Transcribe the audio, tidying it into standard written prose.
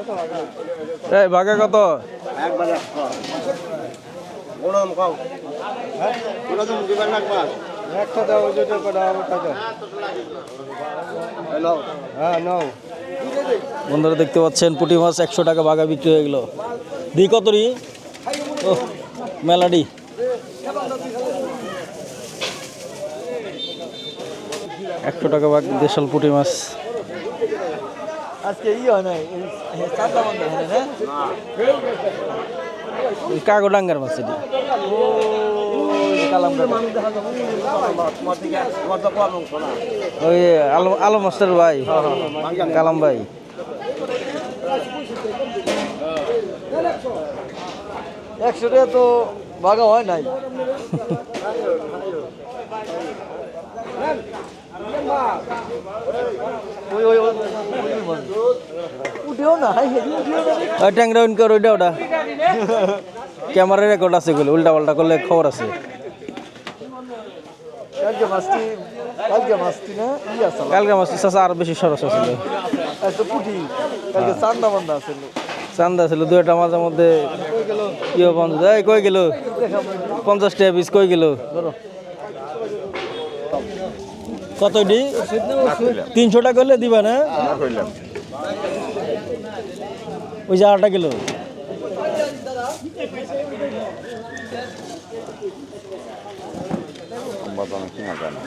এই বাঘা কত? একবারে গরম কম কোনো তুমি দিবেন না পাস একটা দাও ওই যেটা কটা আমার টাকা হ্যালো হ্যাঁ নাও বন্ধুরা দেখতে পাচ্ছেন পুঁটি মাছ 100 টাকা বাঘা বিক্রি হয়ে গেল। দি কত রি? ও মেলাডি 100 টাকা বাঘ দেশাল পুঁটি মাছ। আজকে হয় না চান্দা বন্ধ হয় না কাগোডাঙ্গার মাছ এটি। ওই আলো মাস্টার ভাই কালাম ভাই। একশো টাকা তো বাঘা হয় নাই। উঠেও না ট্যাংরা উইন কর ওইটা ওটা ক্যামেরা রেকর্ড আছে গুলো উল্টা পাল্টা করলে খবর আছে। কালকে মাছটি না আছে কালকে মাছ চাষা আরো বেশি সরস ছিল। একটা পুঁটি কালকে চান্দা বান্ধা আছে চান্দা ছিল দুইটা মাঝের মধ্যে ইয়ে 50 এই কই গেল 50 টাকা পিস কই গেল কত ডি 300 টাকা করলে দিবা না ওই যে 8 কিলো বাজানো কিনা যায় না